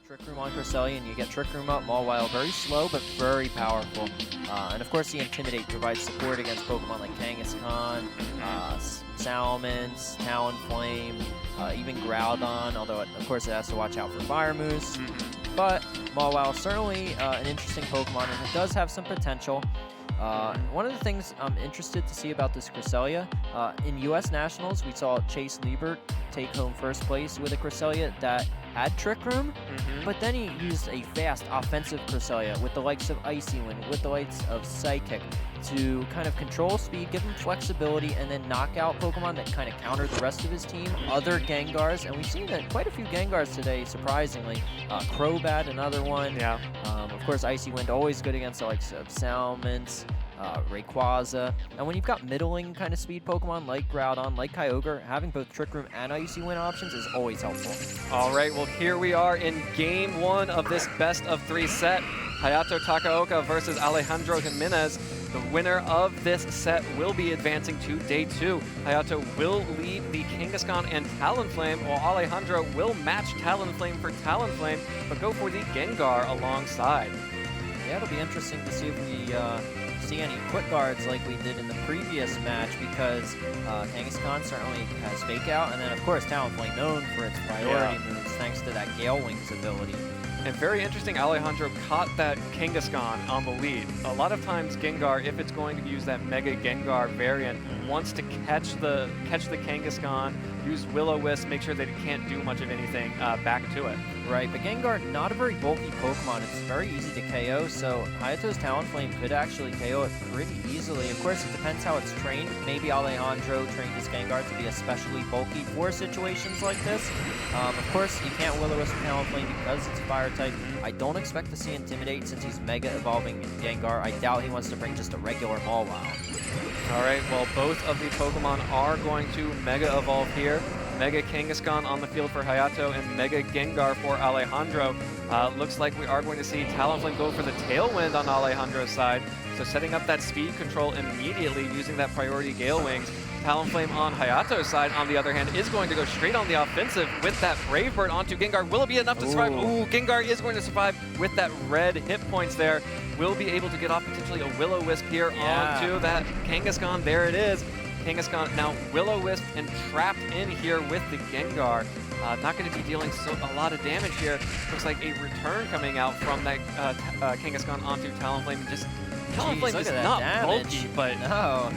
Trick Room on Cresselia, and you get Trick Room up, Mawile, very slow but very powerful. And of course the Intimidate provides support against Pokemon like Kangaskhan, Salamence, Talonflame, even Groudon, although of course it has to watch out for Fire Moose. But Mawile certainly an interesting Pokemon, and it does have some potential. One of the things I'm interested to see about this Cresselia, in US Nationals, we saw Chase Liebert take home first place with a Cresselia that had Trick Room, but then he used a fast offensive Cresselia with the likes of Icy Wind, with the likes of Psychic, to kind of control speed, give him flexibility, and then knock out Pokemon that kind of counter the rest of his team, other Gengars, and we've seen that quite a few Gengars today, surprisingly. Crobat, another one. Yeah. Of course, Icy Wind always good against the likes of Salamence, Rayquaza. And when you've got middling kind of speed Pokemon like Groudon, like Kyogre, having both Trick Room and Icy Wind options is always helpful. All right, well, here we are in Game 1 of this best-of-3 set. Hayato Takaoka versus Alejandro Jimenez. The winner of this set will be advancing to Day 2. Hayato will lead the Kangaskhan and Talonflame, while Alejandro will match Talonflame for Talonflame, but go for the Gengar alongside. Yeah, it'll be interesting to see if we see any quick guards like we did in the previous match, because Kangaskhan certainly has Fake Out, and then of course Talonflame known for its priority moves thanks to that Gale Wings ability. And very interesting, Alejandro caught that Kangaskhan on the lead. A lot of times Gengar, if it's going to use that Mega Gengar variant, wants to catch the Kangaskhan, use Will-O-Wisp, make sure that it can't do much of anything back to it. Right, but Gengar, not a very bulky Pokemon. It's very easy to KO, so Hayato's Talonflame could actually KO it pretty easily. Of course, it depends how it's trained. Maybe Alejandro trained his Gengar to be especially bulky for situations like this. Of course, you can't Will-O-Wisp Talonflame because it's Fire type. I don't expect to see Intimidate since he's Mega Evolving Gengar. I doubt he wants to bring just a regular Mawile. All right, well, both of the Pokemon are going to Mega Evolve here. Mega Kangaskhan on the field for Hayato and Mega Gengar for Alejandro. Looks like we are going to see Talonflame go for the Tailwind on Alejandro's side. So setting up that speed control immediately using that priority Gale Wings. Talonflame on Hayato's side, on the other hand, is going to go straight on the offensive with that Brave Bird onto Gengar. Will it be enough to survive? Ooh, Gengar is going to survive with that red hit points there. Will be able to get off potentially a Will-O-Wisp here onto that Kangaskhan. There it is. Kangaskhan now Will-O-Wisp and trapped in here with the Gengar. Not going to be dealing a lot of damage here. Looks like a return coming out from that Kangaskhan onto Talonflame. Just Talonflame is not bulky, but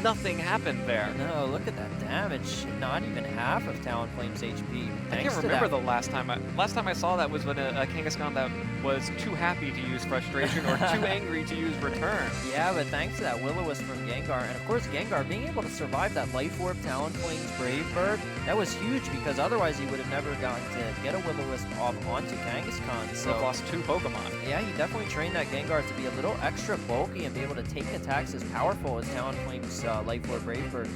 nothing happened there. No, look at that damage. Not even half of Talonflame's HP. I can't remember the last time I saw that was when a Kangaskhan that was too happy to use Frustration or too angry to use Return. Yeah, but thanks to that Will-O-Wisp from Gengar, and of course Gengar being able to survive that Life Orb Talonflame's Brave Bird, that was huge because otherwise he would have never gotten to get a Will-O-Wisp off onto Kangaskhan. So we've lost 2 Pokemon. Yeah, he definitely trained that Gengar to be a little extra bulky and be able to take attacks as powerful as Talonflame's Life Orb Brave Bird.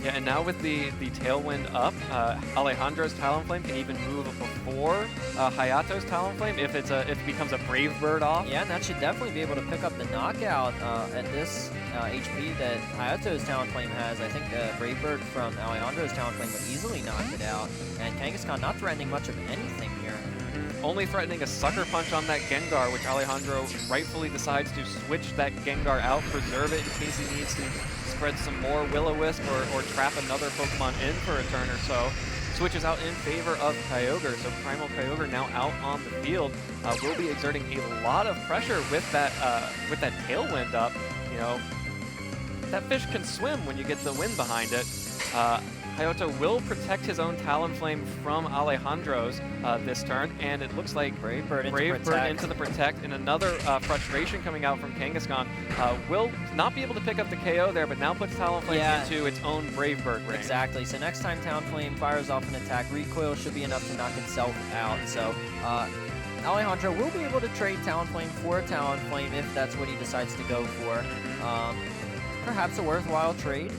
Yeah, and now with the Tailwind up, Alejandro's Talonflame can even move before Hayato's Talonflame if it becomes a Brave Bird off. Yeah, and that should definitely be able to pick up the knockout at this HP that Hayato's Talonflame has. I think Brave Bird from Alejandro's Talonflame would easily knock it out, and Kangaskhan not threatening much of anything here. Only threatening a Sucker Punch on that Gengar, which Alejandro rightfully decides to switch that Gengar out, preserve it in case he needs to spread some more Will-O-Wisp or trap another Pokemon in for a turn or so. Switches out in favor of Kyogre, so Primal Kyogre now out on the field. Will be exerting a lot of pressure with that Tailwind up. You know, that fish can swim when you get the wind behind it. Hayato will protect his own Talonflame from Alejandro's this turn, and it looks like Brave Bird into the Protect, and another Frustration coming out from Kangaskhan. Will not be able to pick up the KO there, but now puts Talonflame into its own Brave Bird range. Exactly, so next time Talonflame fires off an attack, recoil should be enough to knock itself out. So Alejandro will be able to trade Talonflame for Talonflame if that's what he decides to go for. Perhaps a worthwhile trade.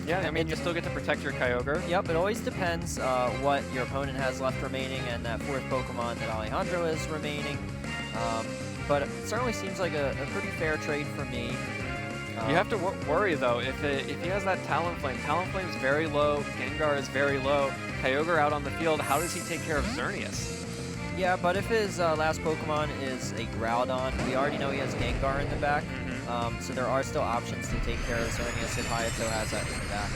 Yeah, I mean, you still get to protect your Kyogre. Yep, it always depends what your opponent has left remaining and that 4th Pokemon that Alejandro is remaining. But it certainly seems like a pretty fair trade for me. You have to worry, though, if he has that Talonflame. Talonflame's very low, Gengar is very low, Kyogre out on the field, how does he take care of Xerneas? Yeah, but if his last Pokemon is a Groudon, we already know he has Gengar in the back. So there are still options to take care of Xerneas if Hayato has that in the back.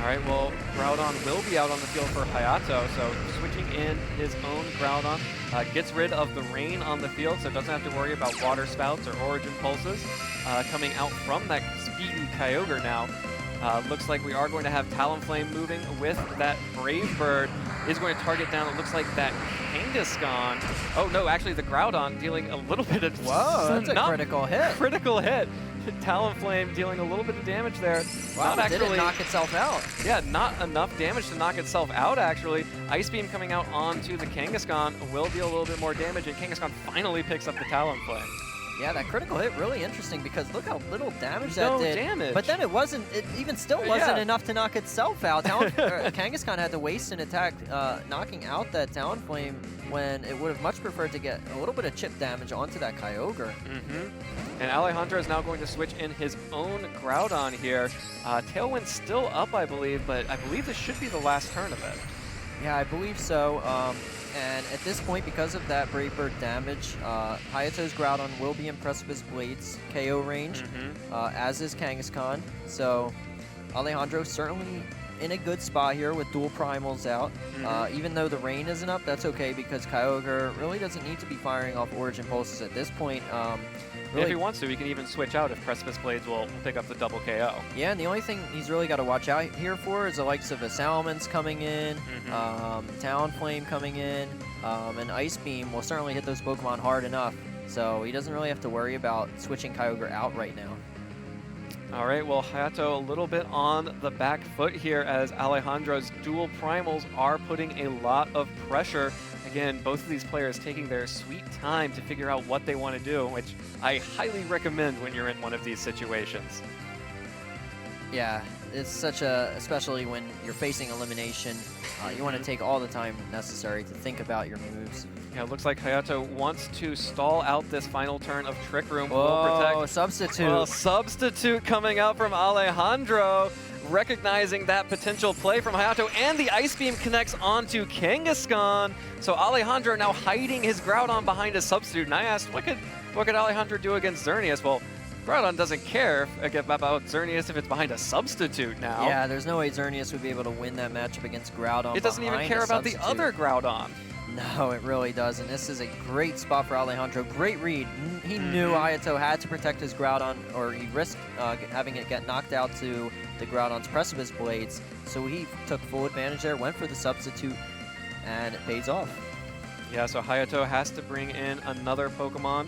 All right, well, Groudon will be out on the field for Hayato, so switching in his own Groudon gets rid of the rain on the field, so doesn't have to worry about water spouts or origin pulses coming out from that speedy Kyogre now. Looks like we are going to have Talonflame moving with that Brave Bird. Is going to target down, it looks like that Kangaskhan. Oh no, actually the Groudon dealing a little bit of... Whoa, that's a critical hit. Critical hit. Talonflame dealing a little bit of damage there. Wow, it didn't knock itself out. Yeah, not enough damage to knock itself out, actually. Ice Beam coming out onto the Kangaskhan will deal a little bit more damage, and Kangaskhan finally picks up the Talonflame. Yeah, that critical hit really interesting because look how little damage that did. No damage. But then it even still wasn't enough to knock itself out. Kangaskhan had to waste an attack knocking out that Talonflame when it would have much preferred to get a little bit of chip damage onto that Kyogre. And Alejandro is now going to switch in his own Groudon here. Tailwind's still up, I believe, but I believe this should be the last turn of it. Yeah, I believe so. And at this point, because of that Brave Bird damage, Hayato's Groudon will be in Precipice Blade's KO range, as is Kangaskhan. So Alejandro certainly in a good spot here with dual primals out. Even though the rain isn't up, that's okay because Kyogre really doesn't need to be firing off Origin Pulses at this point. If he wants to, he can even switch out if Precipice Blades will pick up the double KO. Yeah, and the only thing he's really got to watch out here for is the likes of a Salamence coming in, Talonflame coming in, and Ice Beam will certainly hit those Pokemon hard enough. So he doesn't really have to worry about switching Kyogre out right now. All right, well, Hayato a little bit on the back foot here as Alejandro's dual primals are putting a lot of pressure. Again, both of these players taking their sweet time to figure out what they want to do, which I highly recommend when you're in one of these situations. Yeah, it's such a, especially when you're facing elimination, you want to take all the time necessary to think about your moves. Yeah, it looks like Hayato wants to stall out this final turn of Trick Room. Oh, Substitute. Well, Substitute coming out from Alejandro, recognizing that potential play from Hayato, and the Ice Beam connects onto Kangaskhan. So Alejandro now hiding his Groudon behind a Substitute. And I asked, what could Alejandro do against Xerneas? Well, Groudon doesn't care about Xerneas if it's behind a Substitute now. Yeah, there's no way Xerneas would be able to win that matchup against Groudon. It doesn't even care about the other Groudon. No, it really doesn't. This is a great spot for Alejandro. Great read. He knew Hayato had to protect his Groudon, or he risked having it get knocked out to the Groudon's Precipice Blades. So he took full advantage there, went for the Substitute, and it pays off. Yeah, so Hayato has to bring in another Pokemon.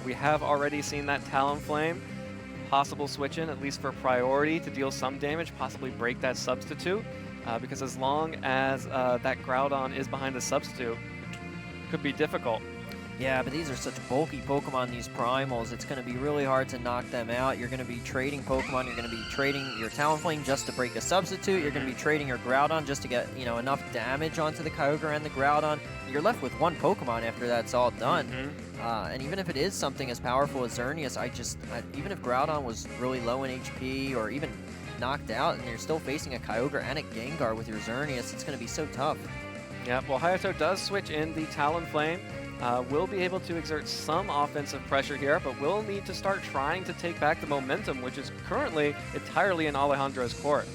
We have already seen that Talonflame. Possible switch in, at least for priority, to deal some damage, possibly break that Substitute. Because as long as that Groudon is behind the Substitute, it could be difficult. Yeah, but these are such bulky Pokemon, these primals. It's going to be really hard to knock them out. You're going to be trading Pokemon. You're going to be trading your Talonflame just to break a Substitute. You're going to be trading your Groudon just to get, enough damage onto the Kyogre and the Groudon. You're left with one Pokemon after that's all done. And even if it is something as powerful as Xerneas, even if Groudon was really low in HP or even knocked out and you're still facing a Kyogre and a Gengar with your Xerneas, it's going to be so tough. Yeah, well, Hayato does switch in the Talonflame. Will be able to exert some offensive pressure here, but will need to start trying to take back the momentum, which is currently entirely in Alejandro's court.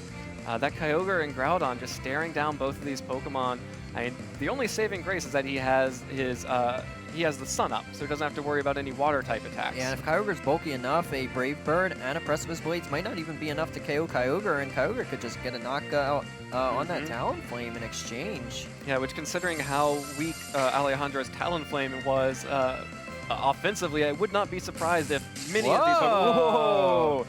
That Kyogre and Groudon just staring down both of these Pokemon. I mean, the only saving grace is that he has the Sun up, so he doesn't have to worry about any water-type attacks. Yeah, and if Kyogre's bulky enough, a Brave Bird and a Precipice Blades might not even be enough to KO Kyogre, and Kyogre could just get a knockout on that Talonflame in exchange. Yeah, which considering how weak Alejandro's Talonflame was offensively, I would not be surprised if many of these... Whoa!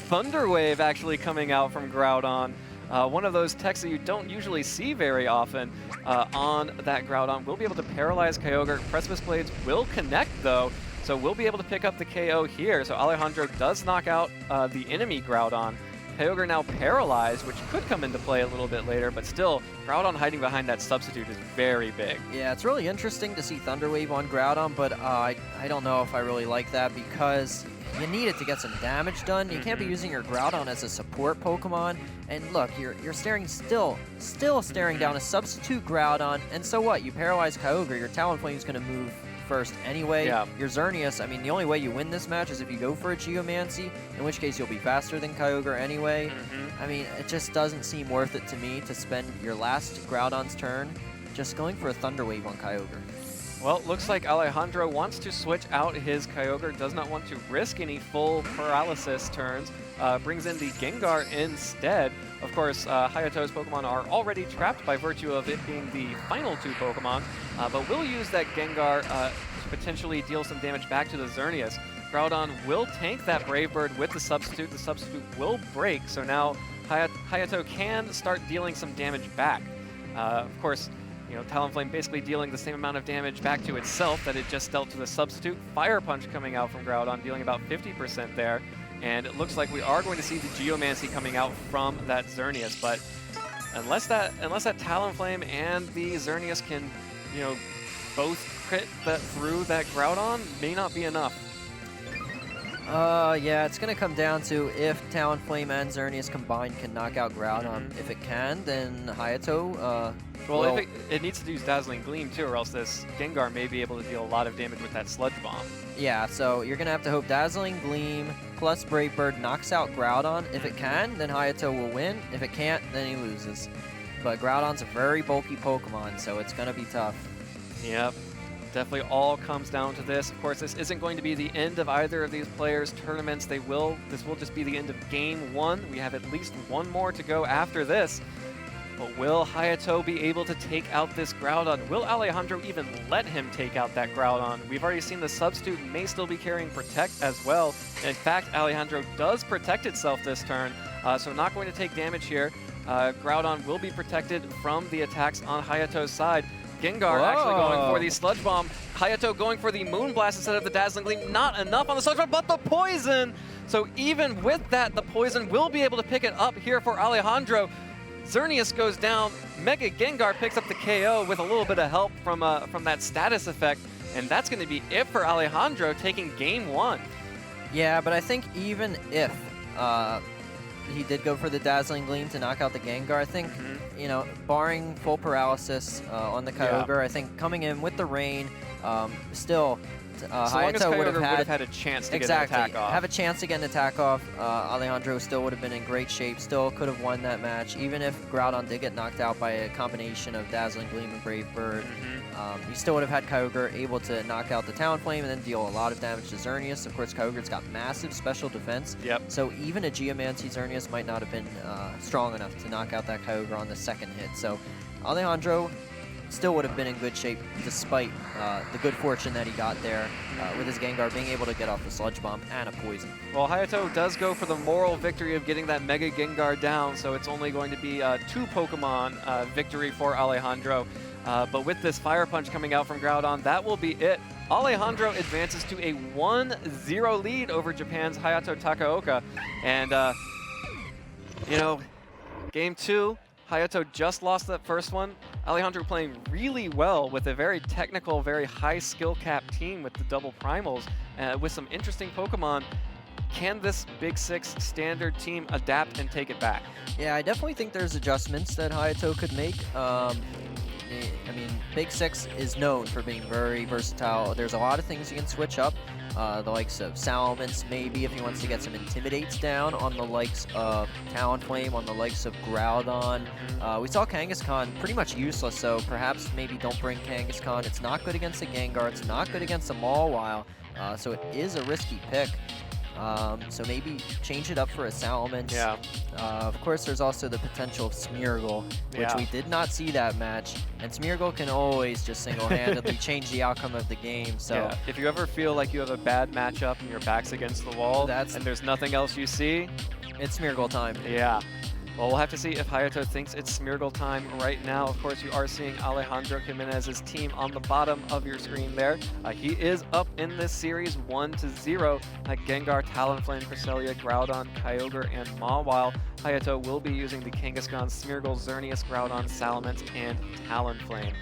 Thunder Wave actually coming out from Groudon. One of those techs that you don't usually see very often on that Groudon. Will be able to paralyze Kyogre. Precipice Blades will connect, though, so we'll be able to pick up the KO here. So Alejandro does knock out the enemy Groudon. Kyogre now paralyzed, which could come into play a little bit later, but still, Groudon hiding behind that Substitute is very big. Yeah, it's really interesting to see Thunder Wave on Groudon, but I don't know if I really like that because you need it to get some damage done. You can't be using your Groudon as a support Pokemon. And look, you're still staring down a substitute Groudon. And so what? You paralyze Kyogre. Your Talonflame's going to move first anyway. Yeah. Your Xerneas, I mean, the only way you win this match is if you go for a Geomancy, in which case you'll be faster than Kyogre anyway. I mean, it just doesn't seem worth it to me to spend your last Groudon's turn just going for a Thunder Wave on Kyogre. Well, looks like Alejandro wants to switch out his Kyogre, does not want to risk any full paralysis turns, brings in the Gengar instead. Of course, Hayato's Pokemon are already trapped by virtue of it being the final 2 Pokemon, but will use that Gengar to potentially deal some damage back to the Xerneas. Groudon will tank that Brave Bird with the substitute. The substitute will break, so now Hayato can start dealing some damage back. Of course, you know, Talonflame basically dealing the same amount of damage back to itself that it just dealt to the substitute. Fire Punch coming out from Groudon, dealing about 50% there. And it looks like we are going to see the Geomancy coming out from that Xerneas, but unless that Talonflame and the Xerneas can, you know, both crit through that Groudon, may not be enough. Yeah, it's going to come down to if Talonflame and Xerneas combined can knock out Groudon. If it can, then Hayato, well, if it needs to use Dazzling Gleam too, or else this Gengar may be able to deal a lot of damage with that Sludge Bomb. Yeah, so you're going to have to hope Dazzling Gleam plus Brave Bird knocks out Groudon. If it can, then Hayato will win. If it can't, then he loses. But Groudon's a very bulky Pokemon, so it's going to be tough. Yep. Definitely all comes down to this. Of course, this isn't going to be the end of either of these players' tournaments. This will just be the end of Game 1. We have at least one more to go after this. But will Hayato be able to take out this Groudon? Will Alejandro even let him take out that Groudon? We've already seen the substitute may still be carrying Protect as well. And in fact, Alejandro does protect itself this turn, so not going to take damage here. Groudon will be protected from the attacks on Hayato's side. Gengar actually going for the Sludge Bomb. Hayato going for the Moonblast instead of the Dazzling Gleam. Not enough on the Sludge Bomb, but the Poison! So even with that, the Poison will be able to pick it up here for Alejandro. Xerneas goes down. Mega Gengar picks up the KO with a little bit of help from that status effect. And that's going to be it for Alejandro taking Game 1. Yeah, but I think even if he did go for the Dazzling Gleam to knock out the Gengar, I think, you know, barring full paralysis on the Kyogre, I think coming in with the rain, still, Hayato would have had a chance to get an attack off. Have a chance to get an attack off. Alejandro still would have been in great shape, still could have won that match, even if Groudon did get knocked out by a combination of Dazzling Gleam and Brave Bird. You still would have had Kyogre able to knock out the Talonflame and then deal a lot of damage to Xerneas. Of course, Kyogre's got massive special defense, so even a Geomancy Xerneas might not have been strong enough to knock out that Kyogre on the second hit. So Alejandro still would have been in good shape despite the good fortune that he got there with his Gengar being able to get off the Sludge Bomb and a Poison. Well, Hayato does go for the moral victory of getting that Mega Gengar down, so it's only going to be a 2 Pokemon victory for Alejandro. But with this Fire Punch coming out from Groudon, that will be it. Alejandro advances to a 1-0 lead over Japan's Hayato Takaoka. And, you know, Game 2, Hayato just lost that first one. Alejandro playing really well with a very technical, very high skill cap team with the double primals, with some interesting Pokemon. Can this Big Six standard team adapt and take it back? Yeah, I definitely think there's adjustments that Hayato could make. I mean, Big Six is known for being very versatile. There's a lot of things you can switch up. The likes of Salamence, maybe, if he wants to get some Intimidates down, on the likes of Talonflame, on the likes of Groudon. We saw Kangaskhan pretty much useless, so perhaps maybe don't bring Kangaskhan. It's not good against the Gengar. It's not good against the Mawile, so it is a risky pick. So maybe change it up for a Salamence. Yeah. Of course, there's also the potential of Smeargle, which we did not see that match. And Smeargle can always just single-handedly change the outcome of the game. So yeah. If you ever feel like you have a bad matchup and your back's against the wall and there's nothing else you see, it's Smeargle time. Yeah. Well, we'll have to see if Hayato thinks it's Smeargle time right now. Of course, you are seeing Alejandro Jimenez's team on the bottom of your screen there. He is up in this series 1-0. Gengar, Talonflame, Cresselia, Groudon, Kyogre, and Mawile. Hayato will be using the Kangaskhan, Smeargle, Xerneas, Groudon, Salamence, and Talonflame.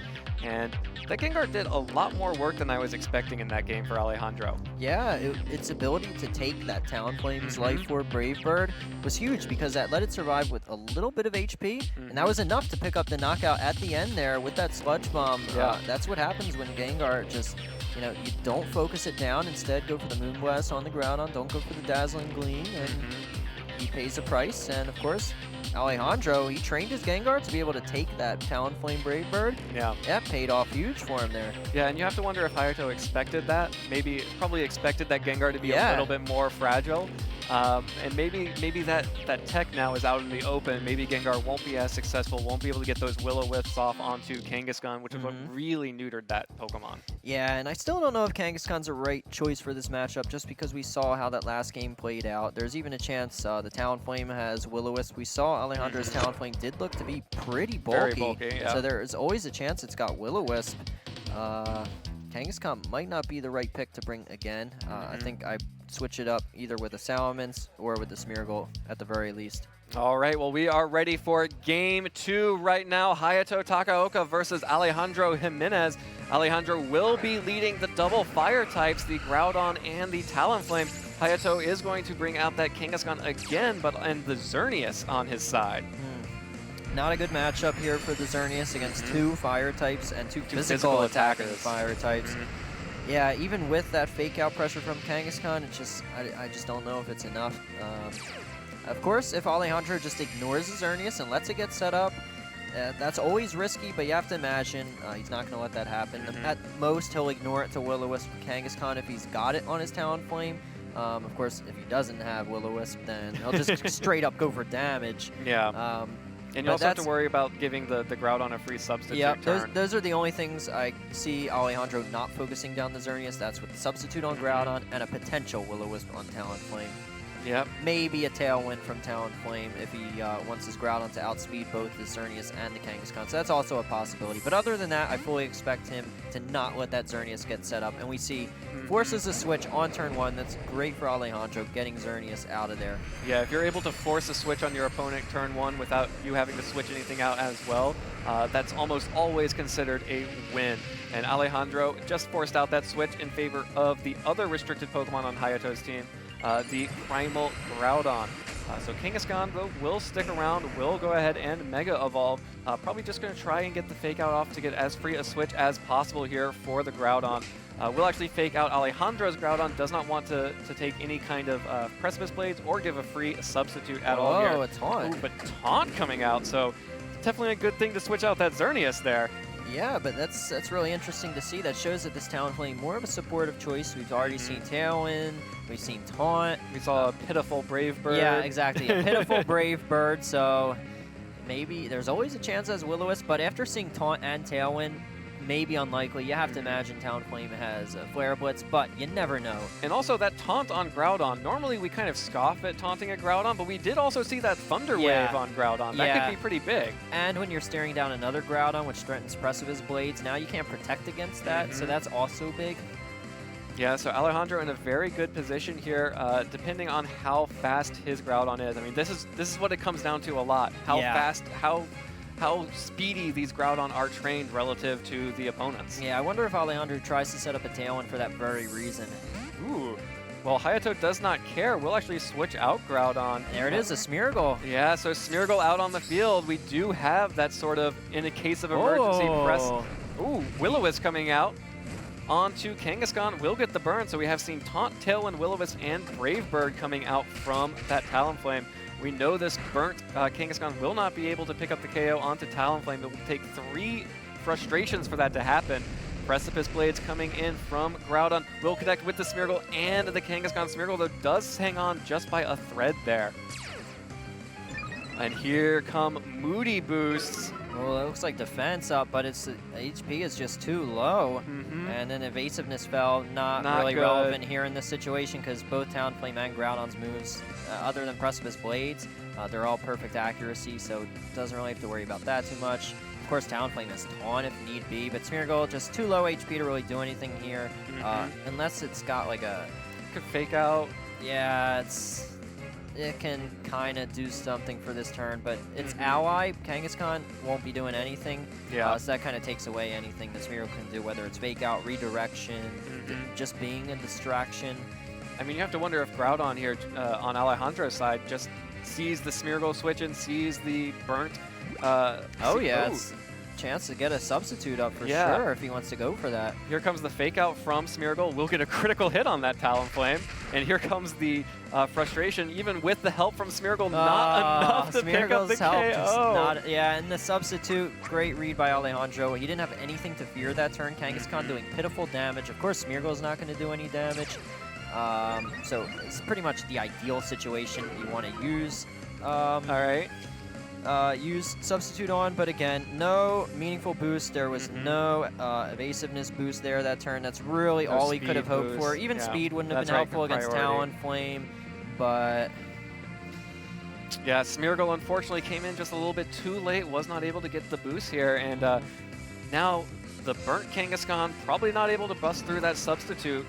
And that Gengar did a lot more work than I was expecting in that game for Alejandro. Yeah, its ability to take that Talonflame's Life Orb Brave Bird was huge because that let it survive with a little bit of HP, and that was enough to pick up the knockout at the end there with that Sludge Bomb. Yeah. That's what happens when Gengar just, you know, you don't focus it down. Instead, go for the Moonblast on the Groudon. Don't go for the Dazzling Gleam, and he pays a price. And of course, Alejandro, he trained his Gengar to be able to take that Talonflame Brave Bird. Yeah. That paid off huge for him there. Yeah, and you have to wonder if Hayato expected that. Probably expected that Gengar to be a little bit more fragile. And maybe that tech now is out in the open. Maybe Gengar won't be as successful, won't be able to get those Will-O-Wisps off onto Kangaskhan, which is what really neutered that Pokemon. Yeah, and I still don't know if Kangaskhan's a right choice for this matchup just because we saw how that last game played out. There's even a chance the Talonflame has Will-O-Wisp. We saw Alejandro's Talonflame did look to be pretty bulky. Very bulky, yeah. So there's always a chance it's got Will-O-Wisp. Kangaskhan might not be the right pick to bring again. I think I switch it up either with a Salamence or with the Smeargle at the very least. All right, well, we are ready for Game 2 right now. Hayato Takaoka versus Alejandro Jimenez. Alejandro will be leading the double fire types, the Groudon and the Talonflame. Hayato is going to bring out that Kangaskhan again, and the Xerneas on his side. Not a good matchup here for the Xerneas against two fire types and two physical attacking fire types. Yeah, even with that fake out pressure from Kangaskhan, it's just I just don't know if it's enough. Of course, if Alejandro just ignores the Xerneas and lets it get set up, that's always risky, but you have to imagine he's not going to let that happen. At most, he'll ignore it to Will-O-Wisp Kangaskhan if he's got it on his Talonflame. Of course, if he doesn't have Will-O-Wisp, then he'll just straight up go for damage. Yeah. And you also have to worry about giving the Groudon a free substitute turn. Those are the only things I see Alejandro not focusing down the Xerneas. That's with the substitute on Groudon and a potential Will-O-Wisp on Talonflame. Yep. Maybe a Tailwind from Talonflame if he wants his Groudon to outspeed both the Xerneas and the Kangaskhan. So that's also a possibility. But other than that, I fully expect him to not let that Xerneas get set up. And we see forces a switch on turn 1. That's great for Alejandro, getting Xerneas out of there. Yeah, if you're able to force a switch on your opponent turn 1 without you having to switch anything out as well, that's almost always considered a win. And Alejandro just forced out that switch in favor of the other restricted Pokemon on Hayato's team, the Primal Groudon. So Kangaskhan, though, will stick around, will go ahead and Mega Evolve. Probably just going to try and get the Fake Out off to get as free a switch as possible here for the Groudon. Will actually fake out Alejandro's Groudon, does not want to take any kind of Precipice Blades or give a free substitute at all here. Oh, a Taunt. Ooh, but Taunt coming out, so definitely a good thing to switch out that Xerneas there. Yeah, but that's really interesting to see. That shows that this Talonflame more of a supportive choice. We've already seen Tailwind, we've seen Taunt. We saw a pitiful Brave Bird. Yeah, exactly, a pitiful Brave Bird, so maybe there's always a chance as Will-O-Wisp, but after seeing Taunt and Tailwind, maybe unlikely. You have to imagine Talonflame has a Flare Blitz, but you never know. And also that Taunt on Groudon. Normally we kind of scoff at taunting a Groudon, but we did also see that Thunder Wave on Groudon. That could be pretty big. And when you're staring down another Groudon, which threatens Precipice Blades, now you can't protect against that, so that's also big. Yeah, so Alejandro in a very good position here, depending on how fast his Groudon is. I mean, this is what it comes down to a lot. How fast, how speedy these Groudon are trained relative to the opponents. Yeah, I wonder if Alejandro tries to set up a Tailwind for that very reason. Ooh. Well, Hayato does not care. We'll actually switch out Groudon. There it is, a Smeargle. Yeah, so Smeargle out on the field. We do have that sort of, in a case of emergency, press. Ooh, Will-O-Wisp coming out onto Kangaskhan. Will get the burn, so we have seen Taunt, Tailwind, Will-O-Wisp, and Brave Bird coming out from that Talonflame. We know this burnt Kangaskhan will not be able to pick up the KO onto Talonflame. It will take 3 frustrations for that to happen. Precipice Blades coming in from Groudon will connect with the Smeargle and the Kangaskhan. Smeargle, though, does hang on just by a thread there. And here come Moody Boosts. Well, it looks like defense up, but its HP is just too low. And then evasiveness fell, not really relevant here in this situation because both Talonflame and Groudon's moves, other than Precipice Blades, They're all perfect accuracy, so doesn't really have to worry about that too much. Of course, Talonflame has Taunt if need be, but Smeargle just too low HP to really do anything here, unless it's got like a... Could fake out. Yeah, it can kind of do something for this turn, but its ally, Kangaskhan, won't be doing anything. Yeah. So that kind of takes away anything that Smeargle can do, whether it's fake out, redirection, just being a distraction. I mean, you have to wonder if Groudon here on Alejandro's side just sees the Smeargle switch and sees the burnt. Oh yeah, it's a chance to get a substitute up for sure if he wants to go for that. Here comes the fake out from Smeargle. We'll get a critical hit on that Talonflame. And here comes the frustration, even with the help from Smeargle, not enough to pick up the KO. Yeah, and the substitute, great read by Alejandro. He didn't have anything to fear that turn. Kangaskhan doing pitiful damage. Of course, Smeargle's not going to do any damage. So it's pretty much the ideal situation you want to use. All right. Use substitute on, but again, no meaningful boost. There was no evasiveness boost there that turn. That's really all he could have hoped for. Even speed wouldn't have been helpful against Talonflame, but... Yeah, Smeargle unfortunately came in just a little bit too late, was not able to get the boost here, and now the burnt Kangaskhan probably not able to bust through that substitute.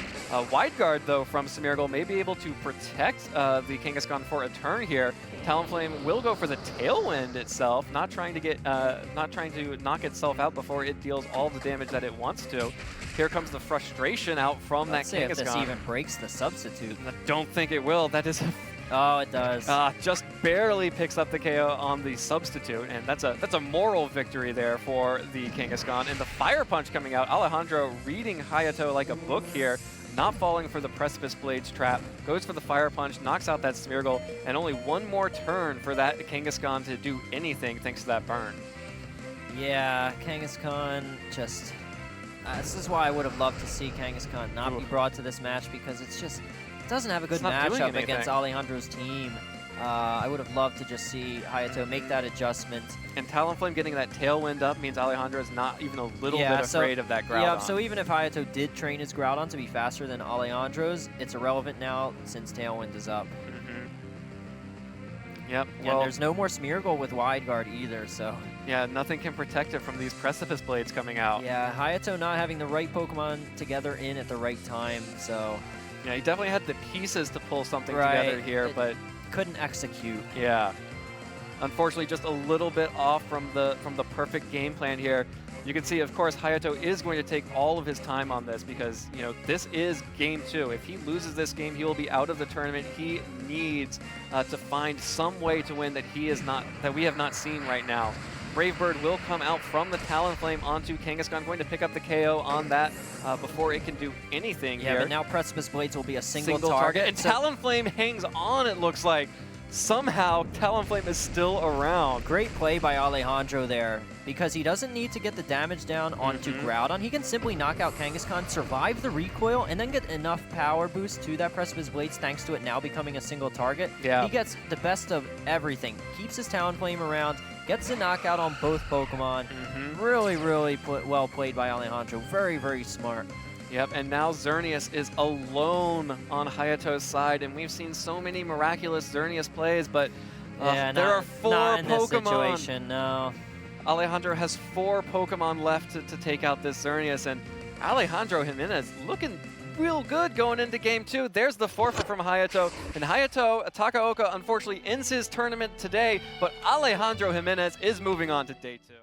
Wide guard though from Smeargle may be able to protect the Kangaskhan for a turn here. Talonflame will go for the Tailwind itself, not trying to knock itself out before it deals all the damage that it wants to. Here comes the frustration out from that Kangaskhan. Let's see if this even breaks the substitute. I don't think it will. That is oh, it does. Just barely picks up the KO on the substitute, and that's a moral victory there for the Kangaskhan. And the Fire Punch coming out, Alejandro reading Hayato like a book here, not falling for the Precipice Blades trap, goes for the Fire Punch, knocks out that Smeargle, and only one more turn for that Kangaskhan to do anything thanks to that burn. Yeah, Kangaskhan just... this is why I would have loved to see Kangaskhan not be brought to this match, because it's just... It doesn't have a good matchup against Alejandro's team. I would have loved to just see Hayato make that adjustment. And Talonflame getting that Tailwind up means Alejandro is not even a little bit afraid of that Groudon. Yeah, so even if Hayato did train his Groudon to be faster than Alejandro's, it's irrelevant now since Tailwind is up. Yep. Yeah, well, there's no more Smeargle with Wide Guard either, so... Yeah, nothing can protect it from these Precipice Blades coming out. Yeah, Hayato not having the right Pokemon together in at the right time, so... Yeah, he definitely had the pieces to pull something together here, but couldn't execute. Yeah. Unfortunately, just a little bit off from the perfect game plan here. You can see, of course, Hayato is going to take all of his time on this because, you know, this is game 2. If he loses this game, he will be out of the tournament. He needs to find some way to win that we have not seen right now. Brave Bird will come out from the Talonflame onto Kangaskhan, going to pick up the KO on that before it can do anything here. Yeah, but now Precipice Blades will be a single target. And Talonflame hangs on, it looks like. Somehow, Talonflame is still around. Great play by Alejandro there, because he doesn't need to get the damage down onto Groudon. He can simply knock out Kangaskhan, survive the recoil, and then get enough power boost to that Precipice Blades thanks to it now becoming a single target. Yeah. He gets the best of everything. Keeps his Talonflame around, gets the knockout on both Pokemon. Really, really well played by Alejandro. Very, very smart. Yep, and now Xerneas is alone on Hayato's side, and we've seen so many miraculous Xerneas plays, but there are 4 not in Pokemon. This situation, no. Alejandro has 4 Pokemon left to take out this Xerneas, and Alejandro Jimenez looking real good going into game 2. There's the forfeit from Hayato, and Hayato, Takaoka, unfortunately ends his tournament today, but Alejandro Jimenez is moving on to day 2.